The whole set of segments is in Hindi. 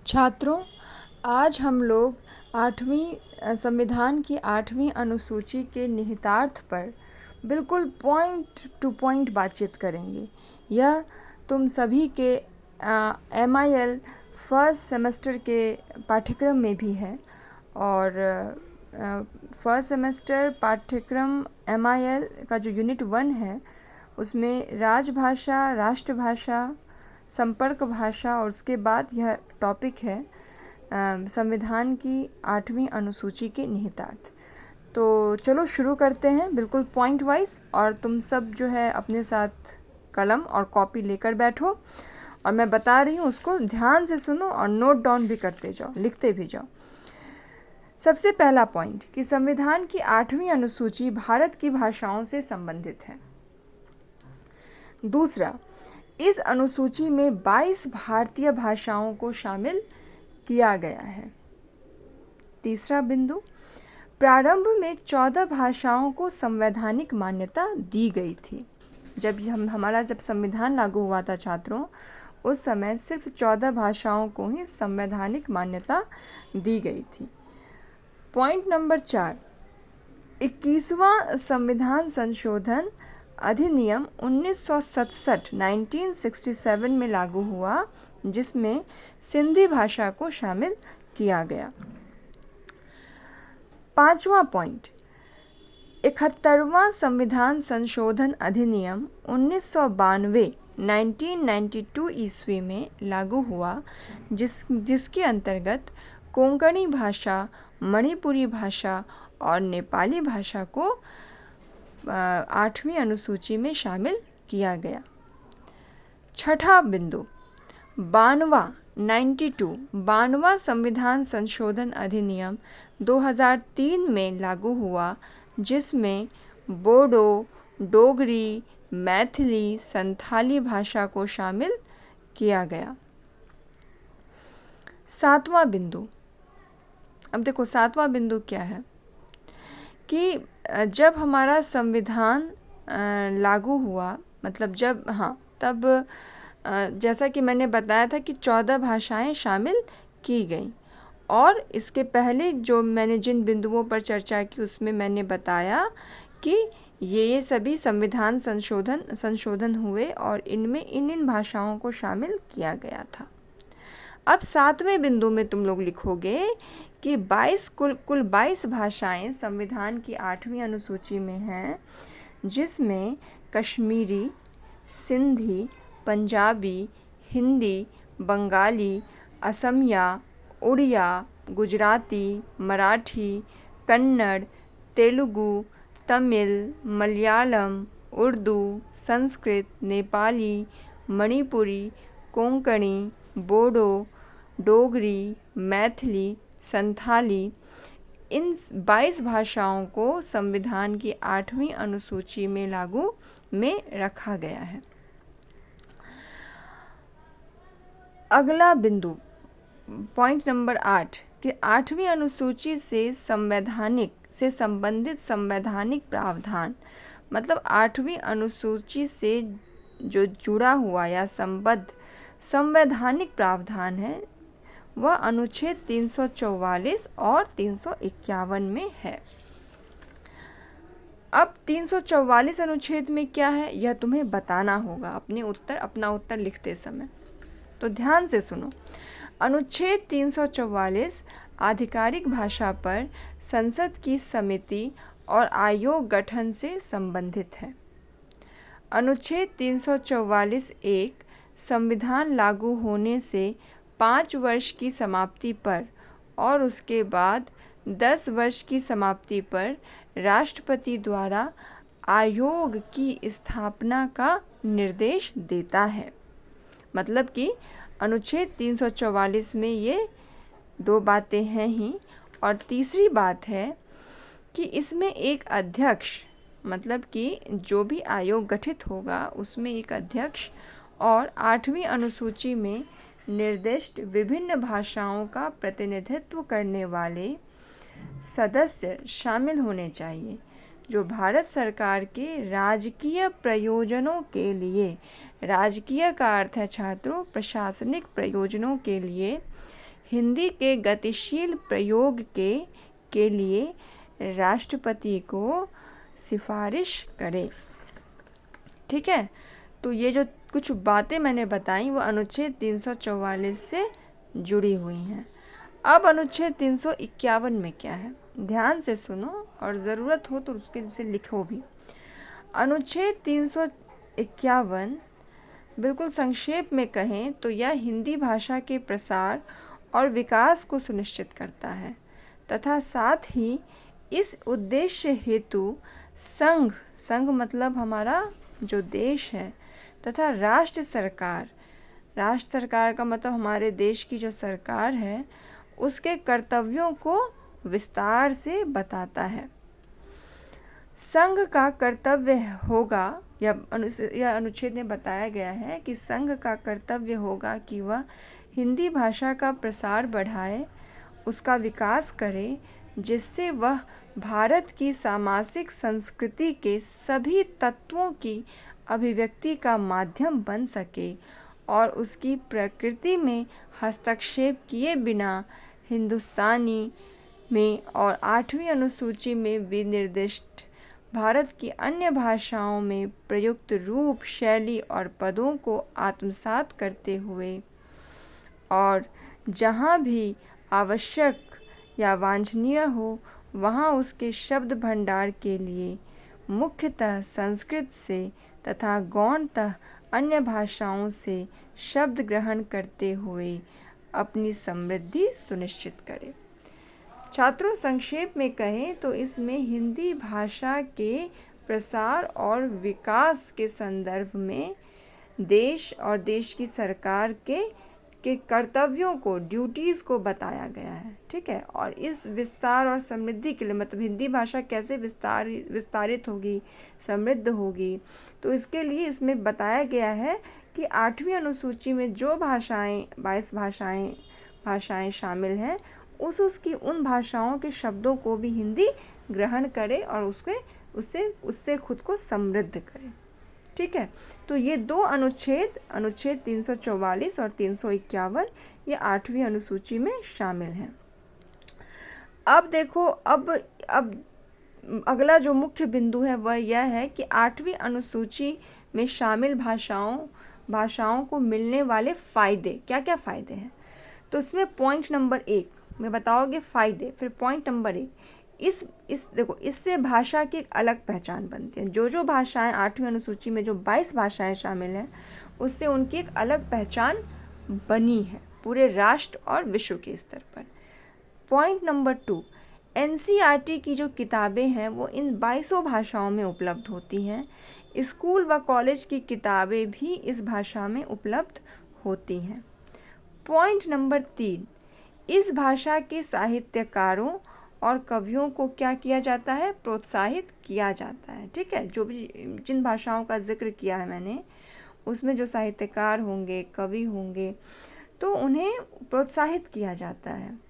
छात्रों, आज हम लोग संविधान की 8वीं अनुसूची के निहितार्थ पर बिल्कुल पॉइंट टू पॉइंट बातचीत करेंगे। यह तुम सभी के MIL फर्स्ट सेमेस्टर के पाठ्यक्रम में भी है और फर्स्ट सेमेस्टर पाठ्यक्रम MIL का जो यूनिट 1 है उसमें राजभाषा, राष्ट्रभाषा, संपर्क भाषा और उसके बाद यह टॉपिक है संविधान की 8वीं अनुसूची के निहितार्थ। तो चलो शुरू करते हैं बिल्कुल पॉइंट वाइज, और तुम सब जो है अपने साथ कलम और कॉपी लेकर बैठो और मैं बता रही हूँ उसको ध्यान से सुनो और नोट डाउन भी करते जाओ, लिखते भी जाओ। सबसे पहला पॉइंट कि संविधान की 8वीं अनुसूची भारत की भाषाओं से संबंधित है। दूसरा, इस अनुसूची में 22 भारतीय भाषाओं को शामिल किया गया है। तीसरा बिंदु, प्रारंभ में 14 भाषाओं को संवैधानिक मान्यता दी गई थी। जब हमारा संविधान लागू हुआ था छात्रों, उस समय सिर्फ 14 भाषाओं को ही संवैधानिक मान्यता दी गई थी। पॉइंट नंबर 4, 21वां संविधान संशोधन अधिनियम 1967 में लागू हुआ, जिसमें सिंधी भाषा को शामिल किया गया। पांचवा पॉइंट, 71वां संविधान संशोधन अधिनियम 1992 ईस्वी में लागू हुआ, जिसके अंतर्गत कोंकणी भाषा, मणिपुरी भाषा और नेपाली भाषा को 8वीं अनुसूची में शामिल किया गया। छठा बिंदु, 92वां संविधान संशोधन अधिनियम 2003 में लागू हुआ, जिसमें बोडो, डोगरी, मैथिली, संथाली भाषा को शामिल किया गया। सातवां बिंदु, अब देखो सातवां बिंदु क्या है कि जब हमारा संविधान लागू हुआ, मतलब तब जैसा कि मैंने बताया था कि 14 भाषाएं शामिल की गई, और इसके पहले जो मैंने जिन बिंदुओं पर चर्चा की उसमें मैंने बताया कि ये सभी संविधान संशोधन हुए और इनमें इन भाषाओं को शामिल किया गया था। अब 7वें बिंदु में तुम लोग लिखोगे कि कुल 22 भाषाएं संविधान की 8वीं अनुसूची में हैं, जिसमें कश्मीरी, सिंधी, पंजाबी, हिंदी, बंगाली, असमिया, उड़िया, गुजराती, मराठी, कन्नड़, तेलुगु, तमिल, मलयालम, उर्दू, संस्कृत, नेपाली, मणिपुरी, कोंकणी, बोडो, डोगरी, मैथिली, संथाली, इन 22 भाषाओं को संविधान की 8वीं अनुसूची में लागू में रखा गया है। अगला बिंदु, पॉइंट नंबर 8 कि 8वीं अनुसूची से संबंधित संवैधानिक प्रावधान, मतलब 8वीं अनुसूची से जो जुड़ा हुआ या संबद्ध संवैधानिक प्रावधान है वह अनुच्छेद 344 और 351 में है। अब 344 अनुच्छेद में क्या है यह तुम्हें बताना होगा अपना उत्तर लिखते समय, तो ध्यान से सुनो। अनुच्छेद 344 आधिकारिक भाषा पर संसद की समिति और आयोग गठन से संबंधित है। अनुच्छेद 344(1) संविधान लागू होने से 5 वर्ष की समाप्ति पर और उसके बाद 10 वर्ष की समाप्ति पर राष्ट्रपति द्वारा आयोग की स्थापना का निर्देश देता है। मतलब कि अनुच्छेद 344 में ये 2 बातें हैं ही, और तीसरी बात है कि इसमें एक अध्यक्ष, मतलब कि जो भी आयोग गठित होगा उसमें एक अध्यक्ष और 8वीं अनुसूची में निर्दिष्ट विभिन्न भाषाओं का प्रतिनिधित्व करने वाले सदस्य शामिल होने चाहिए, जो भारत सरकार के राजकीय प्रयोजनों के लिए, राजकीय का अर्थ है छात्रों प्रशासनिक प्रयोजनों के लिए हिंदी के गतिशील प्रयोग के लिए राष्ट्रपति को सिफारिश करे। ठीक है, तो ये जो कुछ बातें मैंने बताई वो अनुच्छेद 344 से जुड़ी हुई हैं। अब अनुच्छेद 351 में क्या है, ध्यान से सुनो और ज़रूरत हो तो उसके से लिखो भी। अनुच्छेद 351 बिल्कुल संक्षेप में कहें तो यह हिंदी भाषा के प्रसार और विकास को सुनिश्चित करता है तथा साथ ही इस उद्देश्य हेतु संघ मतलब हमारा जो देश है तथा राष्ट्र सरकार का मतलब हमारे देश की जो सरकार है उसके कर्तव्यों को विस्तार से बताता है। संघ का कर्तव्य होगा, यह अनुच्छेद में बताया गया है कि संघ का कर्तव्य होगा कि वह हिंदी भाषा का प्रसार बढ़ाए, उसका विकास करे, जिससे वह भारत की सामाजिक संस्कृति के सभी तत्वों की अभिव्यक्ति का माध्यम बन सके और उसकी प्रकृति में हस्तक्षेप किए बिना हिंदुस्तानी में और 8वीं अनुसूची में विनिर्दिष्ट भारत की अन्य भाषाओं में प्रयुक्त रूप, शैली और पदों को आत्मसात करते हुए और जहाँ भी आवश्यक या वांछनीय हो वहाँ उसके शब्द भंडार के लिए मुख्यतः संस्कृत से तथा गौणतः अन्य भाषाओं से शब्द ग्रहण करते हुए अपनी समृद्धि सुनिश्चित करे। छात्रों, संक्षेप में कहें तो इसमें हिंदी भाषा के प्रसार और विकास के संदर्भ में देश और देश की सरकार के कर्तव्यों को, ड्यूटीज़ को बताया गया है। ठीक है, और इस विस्तार और समृद्धि के लिए मतलब हिंदी भाषा कैसे विस्तारित होगी, समृद्ध होगी, तो इसके लिए इसमें बताया गया है कि 8वीं अनुसूची में जो भाषाएं 22 भाषाएं शामिल हैं उसकी उन भाषाओं के शब्दों को भी हिंदी ग्रहण करे और उससे खुद को समृद्ध करे। ठीक है, तो ये दो अनुच्छेद 344 और 351 ये 8वीं अनुसूची में शामिल हैं। अब देखो, अब अगला जो मुख्य बिंदु है वह यह है कि 8वीं अनुसूची में शामिल भाषाओं को मिलने वाले फ़ायदे, क्या क्या फ़ायदे हैं। तो इसमें पॉइंट नंबर 1 में बताओगे फ़ायदे, फिर पॉइंट नंबर 1 देखो, इससे भाषा की एक अलग पहचान बनती है। जो भाषाएं 8वीं अनुसूची में जो 22 भाषाएं शामिल हैं उससे उनकी एक अलग पहचान बनी है पूरे राष्ट्र और विश्व के स्तर पर। पॉइंट नंबर 2, NCERT की जो किताबें हैं वो इन 22 भाषाओं में उपलब्ध होती हैं। स्कूल व कॉलेज की किताबें भी इस भाषा में उपलब्ध होती हैं। पॉइंट नंबर 3, इस भाषा के साहित्यकारों और कवियों को क्या किया जाता है, प्रोत्साहित किया जाता है। ठीक है, जो भी जिन भाषाओं का जिक्र किया है मैंने उसमें जो साहित्यकार होंगे, कवि होंगे, तो उन्हें प्रोत्साहित किया जाता है।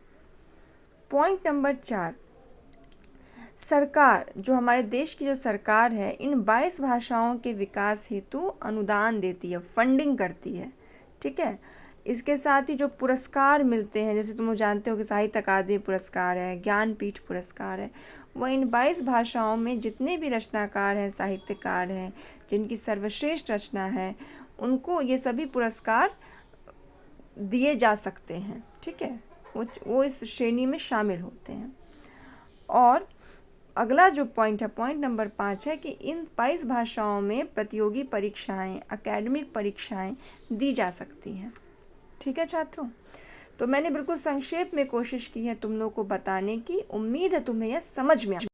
पॉइंट नंबर 4, सरकार, जो हमारे देश की जो सरकार है इन 22 भाषाओं के विकास हेतु अनुदान देती है, फंडिंग करती है। ठीक है, इसके साथ ही जो पुरस्कार मिलते हैं, जैसे तुम लोग जानते हो कि साहित्य अकादमी पुरस्कार है, ज्ञानपीठ पुरस्कार है, वह इन 22 भाषाओं में जितने भी रचनाकार हैं, साहित्यकार हैं, जिनकी सर्वश्रेष्ठ रचना है, उनको ये सभी पुरस्कार दिए जा सकते हैं। ठीक है, वो इस श्रेणी में शामिल होते हैं। और अगला जो पॉइंट है, पॉइंट नंबर 5 है कि इन 22 भाषाओं में प्रतियोगी परीक्षाएं, अकेडमिक परीक्षाएं दी जा सकती हैं। ठीक है छात्रों, तो मैंने बिल्कुल संक्षेप में कोशिश की है तुम लोग को बताने की। उम्मीद है तुम्हें यह समझ में